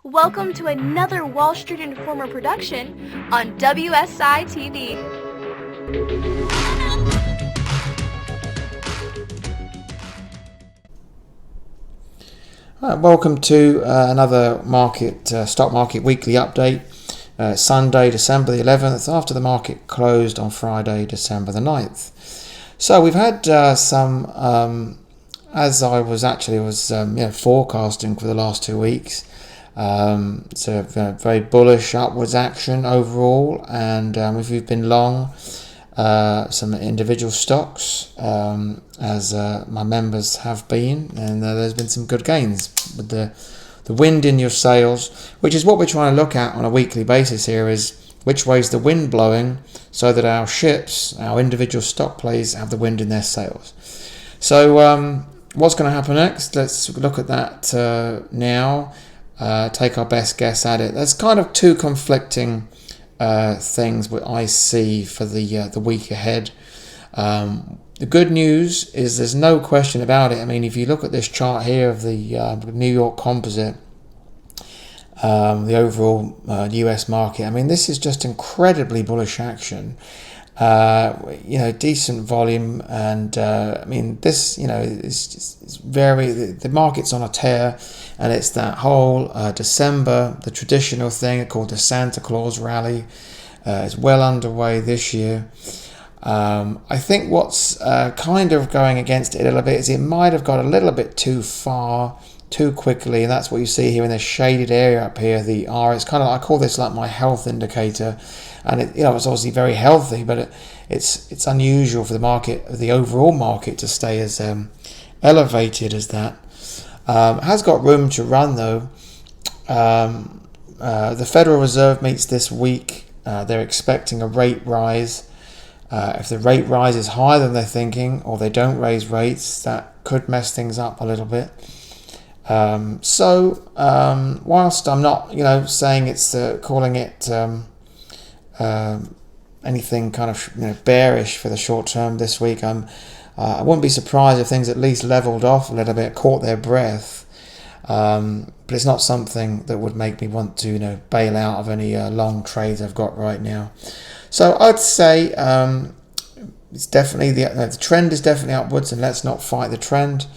Welcome to another Wall Street Informer production on WSI TV. Welcome to another stock market weekly update. Sunday, December the 11th, after the market closed on Friday, December the 9th. So we've had some, as I was forecasting for the last 2 weeks. So very bullish upwards action overall, and if you've been long some individual stocks, as my members have been, and there's been some good gains with the wind in your sails, which is what we're trying to look at on a weekly basis here, is which way's the wind blowing, so that our ships, our individual stock plays, have the wind in their sails. So what's going to happen next? Let's look at that now. Take our best guess at it. There's kind of two conflicting things that I see for the week ahead. The good news is there's no question about it. I mean, if you look at this chart here of the New York Composite, the overall US market, I mean, this is just incredibly bullish action. Decent volume, and I mean, this, it's very, the market's on a tear, and it's that whole December, the traditional thing called the Santa Claus rally, is well underway this year. I think what's kind of going against it a little bit is it might have got a little bit too far too quickly, and that's what you see here in this shaded area up here, the R. It's kind of, I call this like my health indicator, and it's obviously very healthy, but it's unusual for the market, the overall market, to stay as elevated as that. Has got room to run though. The Federal Reserve meets this week. They're expecting a rate rise. If the rate rise is higher than they're thinking, or they don't raise rates, that could mess things up a little bit. Whilst I'm not, saying it's calling it anything kind of bearish for the short term this week, I wouldn't be surprised if things at least leveled off a little bit, caught their breath. But it's not something that would make me want to bail out of any long trades I've got right now. So I'd say it's definitely the trend is definitely upwards, and let's not fight the trend.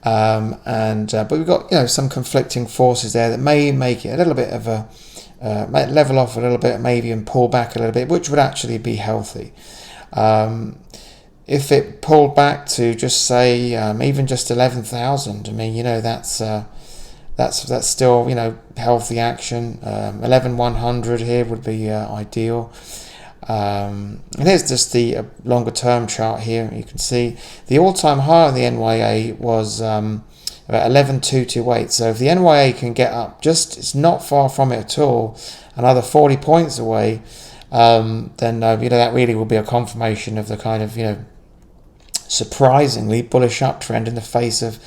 But we've got some conflicting forces there that may make it a little bit of a might level off a little bit, maybe, and pull back a little bit, which would actually be healthy. If it pulled back to just say even just 11,000, I mean, that's still healthy action. 11,100 here would be ideal. And here's just the longer term chart here. You can see the all-time high on the NYA was about 11,228. So if the NYA can get up, it's not far from it at all, another 40 points away, then that really will be a confirmation of the kind of surprisingly bullish uptrend in the face of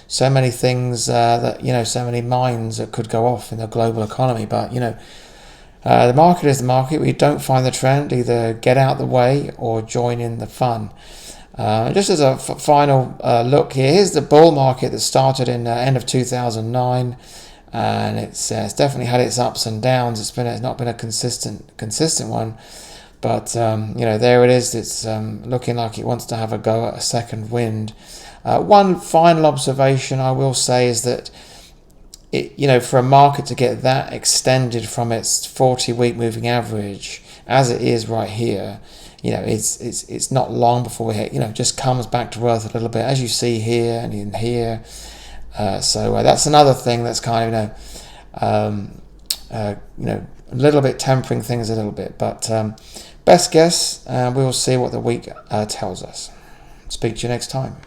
so many things so many mines that could go off in the global economy. But the market is the market. We don't find the trend, either get out the way or join in the fun. Just as a final look here, here's the bull market that started in end of 2009, and it's definitely had its ups and downs. It's not been a consistent one, but there it is. It's looking like it wants to have a go at a second wind. One final observation I will say is that for a market to get that extended from its 40-week moving average as it is right here, it's not long before it just comes back to earth a little bit, as you see here and in here. So that's another thing that's kind of a little bit tempering things a little bit. But best guess, we will see what the week tells us. Speak to you next time.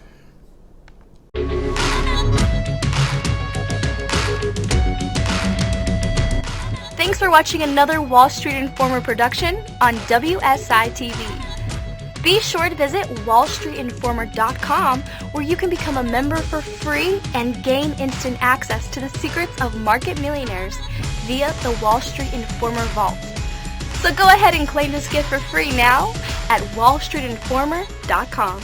Thanks for watching another Wall Street Informer production on WSI TV. Be sure to visit wallstreetinformer.com, where you can become a member for free and gain instant access to the secrets of market millionaires via the Wall Street Informer Vault. So go ahead and claim this gift for free now at wallstreetinformer.com.